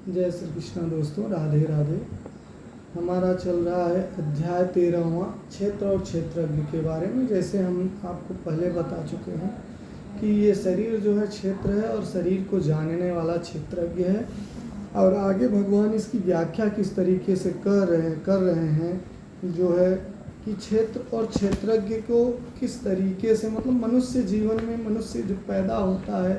जय श्री कृष्ण दोस्तों, राधे राधे। हमारा चल रहा है अध्याय 13वां क्षेत्र और क्षेत्रज्ञ के बारे में। जैसे हम आपको पहले बता चुके हैं कि ये शरीर जो है क्षेत्र है और शरीर को जानने वाला क्षेत्रज्ञ है। और आगे भगवान इसकी व्याख्या किस तरीके से कर रहे हैं जो है कि क्षेत्र और क्षेत्रज्ञ को किस तरीके से, मतलब मनुष्य जीवन में मनुष्य जो पैदा होता है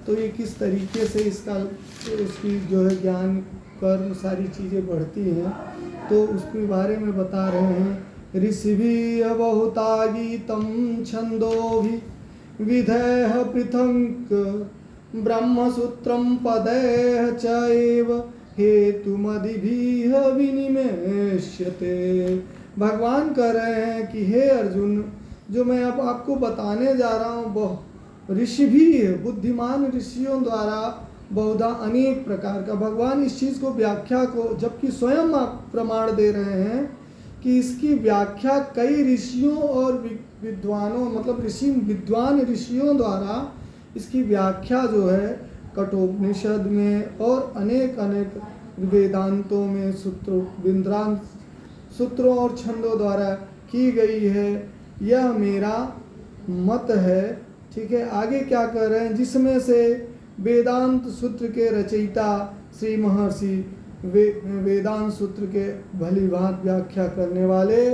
तो ये किस तरीके से इसकी जो है ज्ञान कर्म सारी चीज़ें बढ़ती हैं, तो उसके बारे में बता रहे हैं। ऋषिभिः बहुधा गीतं छन्दोभिः विधैः पृथक् ब्रह्मसूत्रं पदैः च एव हेतुमदिभिः विनिमेष्यते। भगवान कह रहे हैं कि हे अर्जुन, जो मैं अब आपको बताने जा रहा हूँ वह ऋषि भी है, बुद्धिमान ऋषियों द्वारा बहुधा अनेक प्रकार का। भगवान इस चीज़ को व्याख्या को, जबकि स्वयं आप प्रमाण दे रहे हैं कि इसकी व्याख्या कई ऋषियों और विद्वानों, मतलब विद्वान ऋषियों द्वारा इसकी व्याख्या जो है कठोपनिषद में और अनेक वेदांतों में सूत्रों और छंदों द्वारा की गई है। यह मेरा मत है। ठीक है, आगे क्या कह रहे हैं, जिसमें से वेदांत सूत्र के रचयिता श्री महर्षि वेदांत सूत्र के भली भांति व्याख्या करने वाले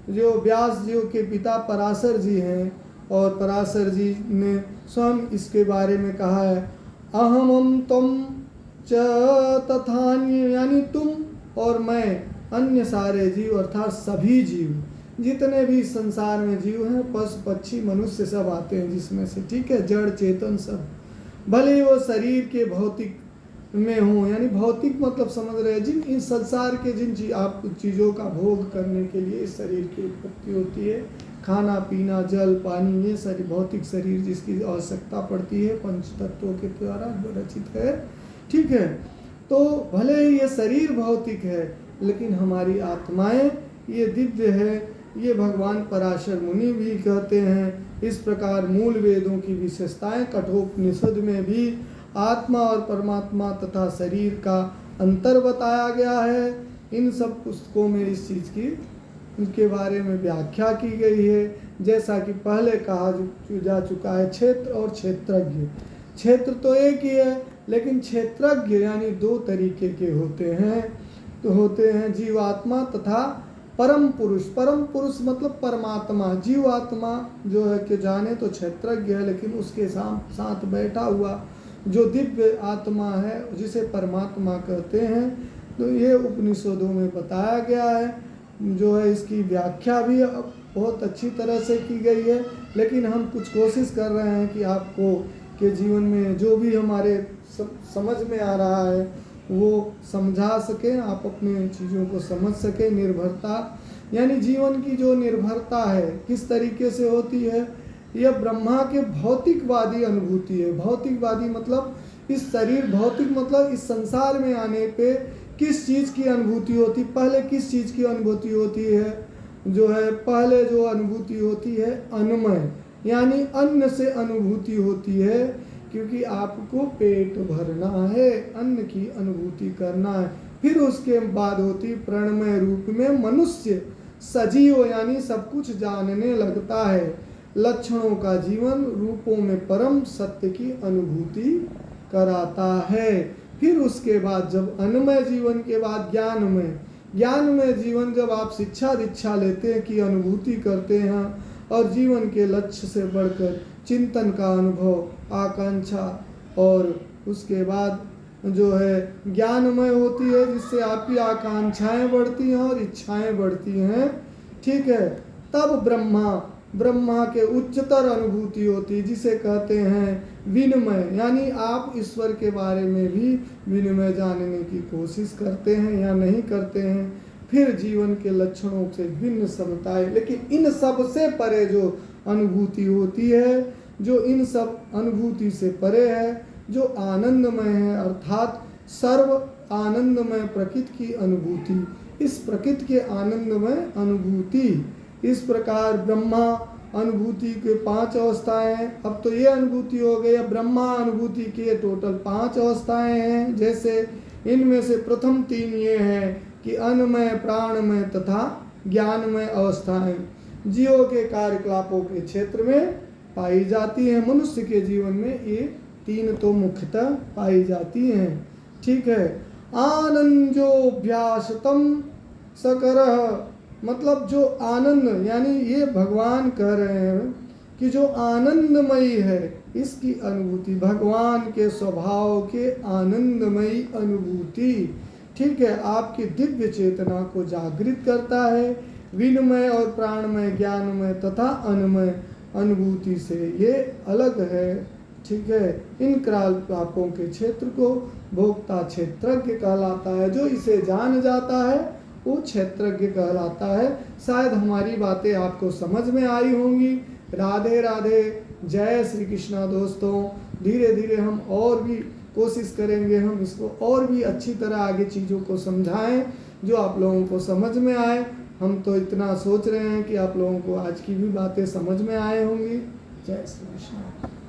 जो व्यास जी के पिता पराशर जी हैं, और पराशर जी ने स्वयं इसके बारे में कहा है, अहमं त्वं च तथान्य, यानी तुम और मैं, अन्य सारे जीव अर्थात सभी जीव, जितने भी संसार में जीव हैं, पशु पक्षी मनुष्य सब आते हैं जिसमें से, ठीक है, जड़ चेतन सब, भले वो शरीर के भौतिक में हों, यानी भौतिक मतलब समझ रहे हैं, जिन इस संसार के आप चीज़ों का भोग करने के लिए इस शरीर की उत्पत्ति होती है, खाना पीना जल पानी, ये सारी भौतिक शरीर जिसकी आवश्यकता पड़ती है पंच तत्वों के द्वारा रचित है। ठीक है, तो भले ही ये शरीर भौतिक है लेकिन हमारी आत्माएं ये दिव्य है। ये भगवान पराशर मुनि भी कहते हैं। इस प्रकार मूल वेदों की विशेषताएं कठोपनिषद में भी आत्मा और परमात्मा तथा शरीर का अंतर बताया गया है। इन सब पुस्तकों में इस चीज़ की उनके बारे में व्याख्या की गई है। जैसा कि पहले कहा जा चुका है, क्षेत्र और क्षेत्रज्ञ। क्षेत्र तो एक ही है लेकिन क्षेत्रज्ञ यानी दो तरीके के होते हैं जीवात्मा तथा परम पुरुष। परम पुरुष मतलब परमात्मा। जीवात्मा जो है कि जाने तो क्षेत्रज्ञ है, लेकिन उसके साथ बैठा हुआ जो दिव्य आत्मा है जिसे परमात्मा कहते हैं, तो ये उपनिषदों में बताया गया है। जो है इसकी व्याख्या भी बहुत अच्छी तरह से की गई है, लेकिन हम कुछ कोशिश कर रहे हैं कि आपको के जीवन में जो भी हमारे समझ में आ रहा है वो समझा सकें, आप अपने चीज़ों को समझ सकें। निर्भरता यानी जीवन की जो निर्भरता है किस तरीके से होती है, यह ब्रह्मा के भौतिकवादी अनुभूति है। भौतिकवादी मतलब इस शरीर, भौतिक मतलब इस संसार में आने पे किस चीज़ की अनुभूति होती, पहले किस चीज़ की अनुभूति होती है, जो है पहले जो अनुभूति होती है अन्नमय, यानी अन्न से अनुभूति होती है, क्योंकि आपको पेट भरना है, अन्न की अनुभूति करना है। फिर उसके बाद होती प्रणमय रूप में मनुष्य सजीव, यानी सब कुछ जानने लगता है, लक्षणों का जीवन रूपों में परम सत्य की अनुभूति कराता है। फिर उसके बाद जब अन्नमय जीवन के बाद ज्ञानमय जीवन, जब आप शिक्षा दीक्षा लेते हैं कि अनुभूति करते हैं और जीवन के लक्ष्य से बढ़कर चिंतन का अनुभव, आकांक्षा, और उसके बाद जो है ज्ञानमय होती है जिससे आपकी आकांक्षाएं बढ़ती हैं और इच्छाएं बढ़ती हैं। ठीक है, तब ब्रह्मा के उच्चतर अनुभूति होती है जिसे कहते हैं विनिमय, यानी आप ईश्वर के बारे में भी विनिमय जानने की कोशिश करते हैं या नहीं करते हैं। फिर जीवन के लक्षणों से भिन्न समताएं, लेकिन इन सब से परे जो अनुभूति होती है, जो इन सब अनुभूति से परे है, जो आनंदमय है, अर्थात सर्व आनंदमय प्रकृति की अनुभूति, इस प्रकृति के आनंदमय अनुभूति। इस प्रकार ब्रह्मा अनुभूति के 5 अवस्थाएं हैं। अब तो ये अनुभूति हो गई, ब्रह्मा अनुभूति के टोटल 5 अवस्थाएं हैं। जैसे इनमें से प्रथम तीन ये हैं कि अन्नमय, प्राणमय तथा ज्ञानमय अवस्थाएं जीवों के कार्यकलापों के क्षेत्र में पाई जाती हैं। मनुष्य के जीवन में ये तीन तो मुख्यतः पाई जाती हैं। ठीक है। आनंदोभ्यासतम सकरः, मतलब जो आनंद, यानी ये भगवान कह रहे हैं कि जो आनंदमयी है इसकी अनुभूति, भगवान के स्वभाव के आनंदमयी अनुभूति, ठीक है, आपकी दिव्य चेतना को जागृत करता है। विनमय और प्राणमय, ज्ञानमय तथा अन्नमय अनुभूति से ये अलग है। ठीक है। इन क्रियाकलापों के क्षेत्र को भोक्ता क्षेत्रज्ञ कहलाता है। जो इसे जान जाता है वो क्षेत्रज्ञ कहलाता है। शायद हमारी बातें आपको समझ में आई होंगी। राधे राधे, जय श्री कृष्णा। दोस्तों, धीरे धीरे हम और भी कोशिश करेंगे, हम इसको और भी अच्छी तरह आगे चीज़ों को समझाएं जो आप लोगों को समझ में आए। हम तो इतना सोच रहे हैं कि आप लोगों को आज की भी बातें समझ में आए होंगी। जय श्री कृष्ण।